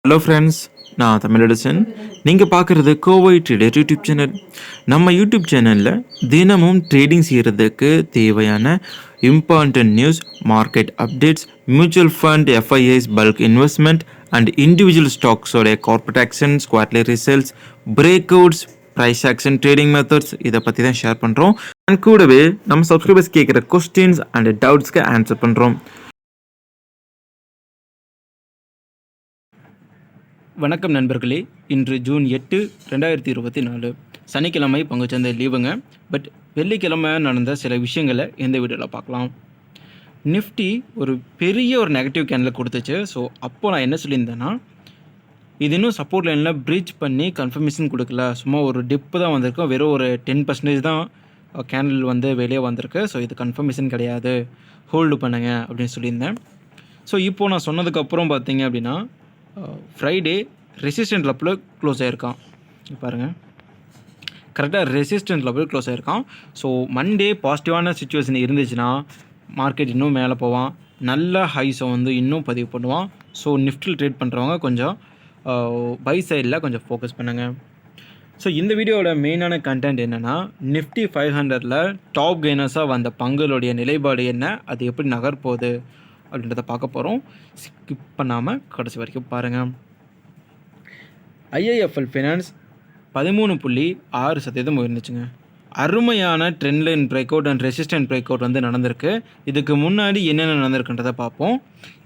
Hello friends, நான் தமிழரசன். நீங்கள் பார்க்குறது கோவை ட்ரேடர் யூடியூப் சேனல். நம்ம யூடியூப் சேனலில் தினமும் ட்ரேடிங் செய்கிறதுக்கு தேவையான important news, market updates, mutual fund, FIIs, bulk investment and individual ஸ்டாக்ஸோடைய corporate action, quarterly results, breakouts, price action, trading methods இதை பற்றி தான் ஷேர் பண்ணுறோம். அண்ட் கூடவே நம்ம சப்ஸ்கிரைபர்ஸ் கேட்குற கொஸ்டின்ஸ் அண்ட் டவுட்ஸ்க்கு ஆன்சர் பண்ணுறோம். வணக்கம் நண்பர்களே. இன்று ஜூன் 8, 2024 சனிக்கிழமை பங்குச்சந்தை லீவுங்க. பட் வெள்ளிக்கிழமை நடந்த சில விஷயங்களை எந்த வீடியோவில் பார்க்கலாம். நிஃப்டி ஒரு பெரிய ஒரு நெகட்டிவ் கேண்டில் கொடுத்துச்சு. ஸோ அப்போது நான் என்ன சொல்லியிருந்தேன்னா, இது இன்னும் சப்போர்ட் லைனில் ப்ரீச் பண்ணி கன்ஃபர்மேஷன் கொடுக்கல, சும்மா ஒரு டிப்பு தான் வந்திருக்கும், வெறும் ஒரு 10% தான் கேண்டில் வந்து வெளியே வந்திருக்கு. ஸோ இது கன்ஃபர்மேஷன் கிடையாது, ஹோல்டு பண்ணுங்க அப்படின்னு சொல்லியிருந்தேன். ஸோ இப்போது நான் சொன்னதுக்கப்புறம் பார்த்தீங்க அப்படின்னா ஃப்ரைடே ரெசிஸ்டன்ட் லெவலில் க்ளோஸ் ஆகிருக்கான். பாருங்கள், கரெக்டாக ரெசிஸ்டன்ட் லெவல் க்ளோஸ் ஆகிருக்கான். ஸோ மண்டே பாசிட்டிவான சுச்சுவேஷன் இருந்துச்சுன்னா மார்க்கெட் இன்னும் மேலே போவான், நல்ல ஹைஸை வந்து இன்னும் பதிவு பண்ணுவான். ஸோ நிஃப்டியில் ட்ரேட் பண்ணுறவங்க கொஞ்சம் பை சைடில் கொஞ்சம் ஃபோக்கஸ் பண்ணுங்கள். ஸோ இந்த வீடியோவோட மெயினான கண்டென்ட் என்னென்னா, நிஃப்டி 500ல் டாப் கெய்னர்ஸாக வந்த பங்குகளுடைய நிலைப்பாடு என்ன, அது எப்படி நகர்ப்போகுது அப்படின்றத பார்க்க போகிறோம். ஸ்கிப் பண்ணாமல் கடைசி வரைக்கும் பாருங்கள். IIFL finance 13.6% உயர்ந்துச்சுங்க. அருமையான trend line break out and resistant break out வந்து நடந்திருக்கு. இதுக்கு முன்னாடி என்னென்ன நடந்திருக்குன்றதை பார்ப்போம்.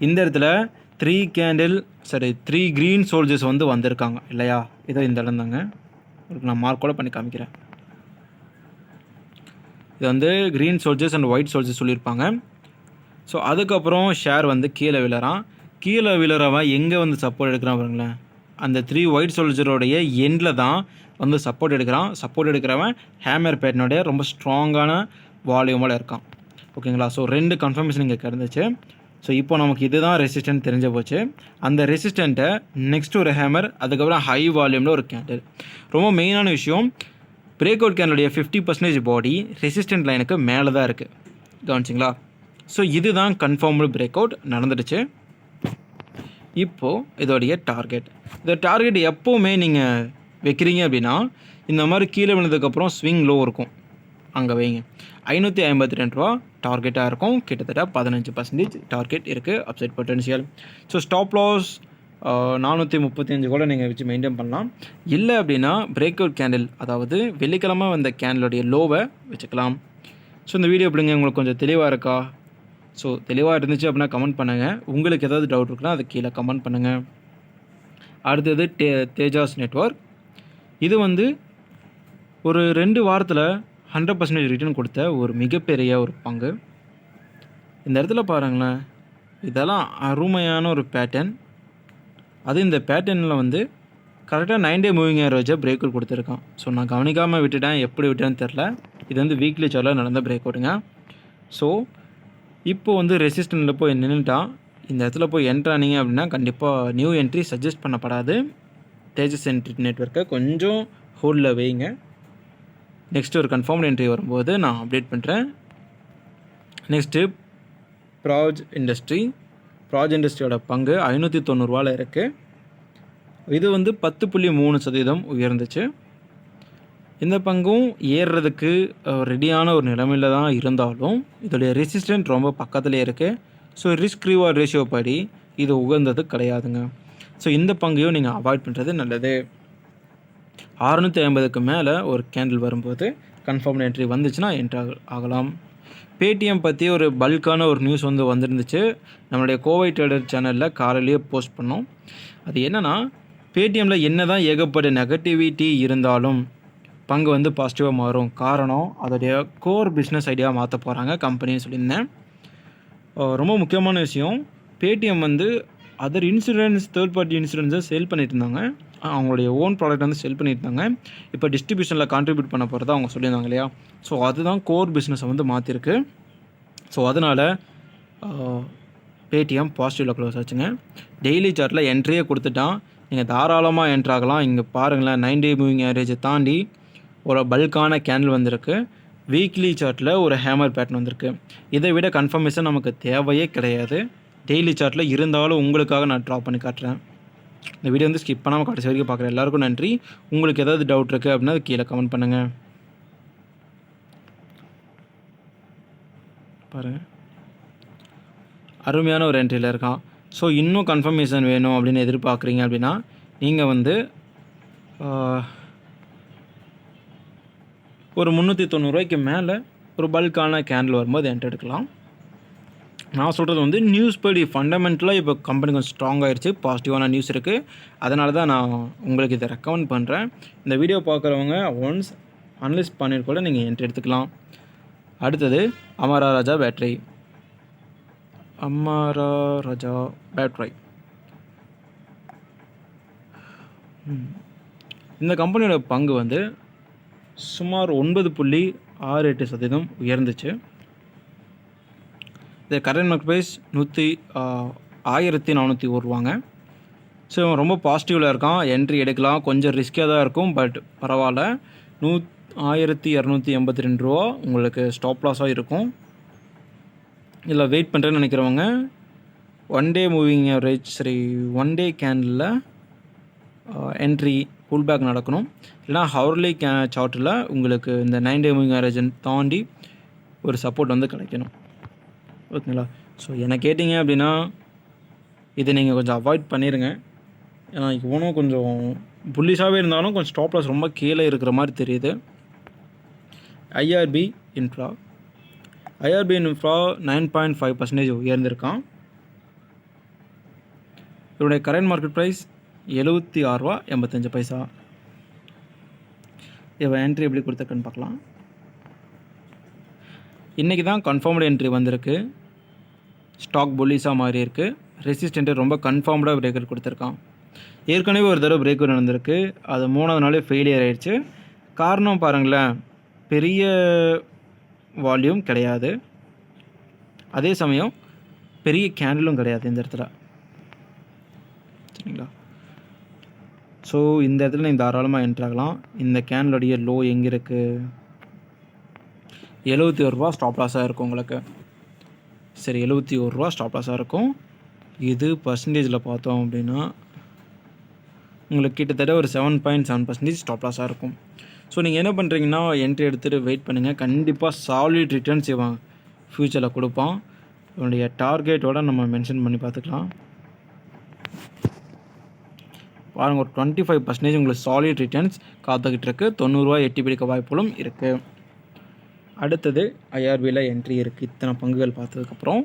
இந்த இடத்துல 3 க்ரீன் சோல்ஜர்ஸ் வந்து வந்திருக்காங்க இல்லையா? இதை இந்த இடம் தாங்க, நான் மார்க் கூட பண்ணி காமிக்கிறேன். இது வந்து green soldiers and white soldiers சொல்லியிருப்பாங்க. ஸோ அதுக்கப்புறம் ஷேர் வந்து கீழே விழறவன் எங்கே வந்து சப்போர்ட் எடுக்கிறான் பாருங்களேன், அந்த 3 ஒயிட் சோல்ஜரோடைய எண்டில் தான் வந்து சப்போர்ட் எடுக்கிறவன் ஹேமர் பேட்டனுடைய ரொம்ப ஸ்ட்ராங்கான வால்யூமோடு இருக்கான். ஓகேங்களா? ஸோ 2 கன்ஃபர்மேஷன் இங்கே கிடந்துச்சு. ஸோ இப்போ நமக்கு இதுதான் ரெசிஸ்டன்ட் தெரிஞ்ச போச்சு. அந்த ரெசிஸ்டண்ட்டை நெக்ஸ்ட் ஒரு ஹேமர், அதுக்கப்புறம் ஹை வால்யூமில் ஒரு கேண்டில். ரொம்ப மெயினான விஷயம், பிரேக் அவுட் கேண்டலுடைய 50% பாடி ரெசிஸ்டன்ட் லைனுக்கு மேலே தான் இருக்குது. கவனிச்சிங்களா? ஸோ இதுதான் கன்ஃபார்ம்டு பிரேக் அவுட் நடந்துடுச்சு. இப்போது இதோடைய டார்கெட் எப்போவுமே நீங்கள் வைக்கிறீங்க அப்படின்னா, இந்த மாதிரி கீழே விழுந்ததுக்கப்புறம் ஸ்விங் லோ இருக்கும், அங்கே வைங்க. 552 ரூபா டார்கெட்டாக இருக்கும். கிட்டத்தட்ட 15% டார்கெட் இருக்குது, upside potential. So stop loss 435 கூட நீங்கள் வச்சு மெயின்டைன் பண்ணலாம். இல்லை அப்படின்னா பிரேக் அவுட் கேண்டில், அதாவது வெள்ளிக்கிழமை வந்த கேண்டிலுடைய லோவை வச்சுக்கலாம். ஸோ இந்த வீடியோ எப்படிங்க, உங்களுக்கு கொஞ்சம் தெளிவாக இருக்கா? ஸோ தெளிவாக இருந்துச்சு அப்படின்னா கமெண்ட் பண்ணுங்கள். உங்களுக்கு ஏதாவது டவுட் இருக்குன்னா அது கீழே கமெண்ட் பண்ணுங்கள். அடுத்தது தேஜாஸ் நெட்வொர்க். இது வந்து ஒரு 2 வாரத்தில் 100% ரிட்டர்ன் கொடுத்த ஒரு மிகப்பெரிய ஒரு பங்கு. இந்த இடத்துல பாருங்களேன், இதெல்லாம் அருமையான ஒரு பேட்டர்ன். அது இந்த பேட்டர்னில் வந்து கரெக்டாக 9 டே மூவிங் ஆவரேஜை பிரேக் அவுட் கொடுத்துருக்கான். ஸோ நான் கவனிக்காமல் விட்டுட்டேன், எப்படி விட்டேன்னு தெரில. இது வந்து வீக்லி சார்ட்டில் நடந்த பிரேக் அவுட்டுங்க. ஸோ இப்போ வந்து ரெசிஸ்டன்ட்டில் போய் நின்றுட்டான். இந்த இடத்துல போய் என்ட்ரானிங்க அப்படின்னா கண்டிப்பாக நியூ என்ட்ரி சஜஸ்ட் பண்ணப்படாது. தேஜஸ் நெட்வொர்க்கை கொஞ்சம் ஹோல்டில் வைங்க. நெக்ஸ்ட் ஒரு கன்ஃபார்ம் என்ட்ரி வரும்போது நான் அப்டேட் பண்ணுறேன். நெக்ஸ்ட்டு ப்ராஜ் இண்டஸ்ட்ரியோட பங்கு 590 ரூபாவில் இருக்குது. இது வந்து 10.3% உயர்ந்துச்சு. இந்த பங்கும் ஏறுறதுக்கு ரெடியான ஒரு நிலைமையில் தான் இருந்தாலும் இதோடைய ரெசிஸ்டன்ட் ரொம்ப பக்கத்துலேயே இருக்குது. ஸோ ரிஸ்க் ரிவார்ட் ரேஷியோ படி இது உகந்தது கிடையாதுங்க. ஸோ இந்த பங்கையும் நீங்கள் அவாய்ட் பண்ணுறது நல்லது. 650க்கு மேலே ஒரு கேண்டில் வரும்போது கன்ஃபார்ம் என்ட்ரி வந்துச்சுன்னா என்ட்ரி ஆகலாம். பேடிஎம் பற்றி ஒரு பல்கான ஒரு நியூஸ் வந்து வந்துருந்துச்சு. நம்மளுடைய கோவை ட்ரேடர் சேனலில் காலையிலேயே போஸ்ட் பண்ணோம். அது என்னென்னா, பேடிஎம்மில் என்ன தான் ஏகப்பட்ட நெகட்டிவிட்டி இருந்தாலும் பங்கு வந்து பாசிட்டிவாக மாறும். காரணம், அதோடைய கோர் பிஸ்னஸ் ஐடியா மாற்ற போகிறாங்க கம்பெனின்னு சொல்லியிருந்தேன். ரொம்ப முக்கியமான விஷயம், பேடிஎம் வந்து அதர் இன்சூரன்ஸ், தேர்ட் பார்ட்டி இன்சூரன்ஸை சேல் பண்ணிட்டு இருந்தாங்க. அவங்களுடைய ஓன் ப்ராடக்ட் வந்து செல் பண்ணிட்டு இருந்தாங்க. இப்போ டிஸ்ட்ரிபியூஷனில் கான்ட்ரிபியூட் பண்ண போகிறதா அவங்க சொல்லியிருந்தாங்க இல்லையா? ஸோ அதுதான் கோர் பிஸ்னஸை வந்து மாற்றிருக்கு. ஸோ அதனால் பேடிஎம் பாசிட்டிவில் க்ளோஸ் ஆச்சுங்க. டெய்லி சார்ட்டில் என்ட்ரியே கொடுத்துட்டான், நீங்கள் தாராளமாக என்ட்ராகலாம். இங்கே பாருங்களேன், 9 டே மூவிங் ஆவரேஜை தாண்டி ஒரு பல்கான கேண்டில் வந்திருக்கு. வீக்லி சார்ட்டில் ஒரு ஹேமர் பேட்டர்ன் வந்திருக்கு. இதை விட கன்ஃபர்மேஷன் நமக்கு தேவையே கிடையாது. டெய்லி சார்ட்டில் இருந்தாலும் உங்களுக்காக நான் ட்ரா பண்ணி காட்டுறேன். இந்த வீடியோ வந்து ஸ்கிப் பண்ணாமல் கடைசி வரைக்கும் பார்க்குற எல்லாருக்கும் நன்றி. உங்களுக்கு ஏதாவது டவுட் இருக்குது அப்படின்னா அது கீழே கமெண்ட் பண்ணுங்கள். பாருங்கள், அருமையான ஒரு என்ட்ரியில் இருக்கான். ஸோ இன்னும் கன்ஃபர்மேஷன் வேணும் அப்படின்னு எதிர்பார்க்குறீங்க அப்படின்னா நீங்கள் வந்து ஒரு 390 ரூபாய்க்கு மேலே ஒரு பல்கான கேண்டில் வரும்போது என்ட்ரி எடுக்கலாம். நான் சொல்கிறது வந்து நியூஸ் படி ஃபண்டமெண்டலாக இப்போ கம்பெனி கொஞ்சம் ஸ்ட்ராங் ஆகிடுச்சு, பாசிட்டிவான நியூஸ் இருக்குது. அதனால தான் நான் உங்களுக்கு இதை ரெக்கமெண்ட் பண்ணுறேன். இந்த வீடியோ பார்க்குறவங்க ஒன்ஸ் அனலைஸ் பண்ணிட்டு கூட நீங்கள் என்ட்ரி எடுத்துக்கலாம். அடுத்தது அமரா ராஜா பேட்டரி. இந்த கம்பெனியோட பங்கு வந்து சுமார் 9.68% உயர்ந்துச்சு. இந்த கரண்ட் மார்க்கெட் ப்ரைஸ் 1401 ரூபாங்க. ஸோ ரொம்ப பாசிட்டிவில் இருக்கான். என்ட்ரி எடுக்கலாம், கொஞ்சம் ரிஸ்கியாக தான் இருக்கும், பட் பரவாயில்ல. 1282 ரூபா உங்களுக்கு ஸ்டாப் லாஸாக இருக்கும். இதில் வெயிட் பண்ணுறேன்னு நினைக்கிறவங்க one day moving average one day candle entry pull back நடக்கணும். இல்லைனா ஹவர்லி சார்ட்டில் உங்களுக்கு இந்த 9 டே மூவிங் ஆவரேஜ் தாண்டி ஒரு சப்போர்ட் வந்து கிடைக்கணும். ஓகேங்களா? ஸோ என்னை கேட்டிங்க அப்படின்னா இதை நீங்கள் கொஞ்சம் அவாய்ட் பண்ணிடுங்க. ஏன்னா இவனும் கொஞ்சம் புல்லிஷாகவே இருந்தாலும் கொஞ்சம் ஸ்டாப் லாஸ் ரொம்ப கீழே இருக்கிற மாதிரி தெரியுது. IRB infra 9.5% உயர்ந்திருக்கான். இதனுடைய கரண்ட் மார்க்கெட் ப்ரைஸ் 76.85 ரூபா. இவன் என்ட்ரி எப்படி கொடுத்துருக்குன்னு பார்க்கலாம். இன்றைக்கி தான் கன்ஃபார்ம்டு என்ட்ரி வந்திருக்கு. ஸ்டாக் புல்லிஸாக மாறி இருக்குது. ரெசிஸ்டண்ட்டு ரொம்ப கன்ஃபார்ம்டாக பிரேக்கர் கொடுத்துருக்கான். ஏற்கனவே ஒரு தடவை பிரேக்கர் நடந்திருக்கு, அது 3வது நாளே ஃபெயிலியர் ஆகிடுச்சு. காரணம் பாருங்களேன், பெரிய வால்யூம் கிடையாது, அதே சமயம் பெரிய கேண்டிலும் கிடையாது இந்த இடத்துல. சரிங்களா? ஸோ இந்த இடத்துல நீங்கள் தாராளமாக என்ட்ரி ஆகலாம். இந்த கேண்டிலுடைய லோ எங்கே இருக்குது? 71 ரூபா ஸ்டாப் லாஸாக இருக்கும் உங்களுக்கு. சரி, 71 ரூபா ஸ்டாப் லாஸாக இருக்கும். இது பர்சன்டேஜில் பார்த்தோம் அப்படின்னா உங்களுக்கு கிட்டத்தட்ட ஒரு 7.7% ஸ்டாப் லாஸாக இருக்கும். ஸோ நீங்கள் என்ன பண்ணுறீங்கன்னா என்ட்ரி எடுத்துகிட்டு வெயிட் பண்ணுங்கள். கண்டிப்பாக சாலிட் ரிட்டர்ன்ஸ் இவன் ஃப்யூச்சரில் கொடுப்பான். இவனுடைய டார்கெட்டோடு நம்ம மென்ஷன் பண்ணி பார்த்துக்கலாம். பாருங்கள், ஒரு 25% உங்களுக்கு சாலிட் ரிட்டர்ன்ஸ் காத்துக்கிட்டு இருக்குது. 90 ரூபா எட்டி பிடிக்க வாய்ப்புகளும் இருக்குது. அடுத்தது ஐஆர்பியில் என்ட்ரி இருக்குது. இத்தனை பங்குகள் பார்த்ததுக்கப்புறம்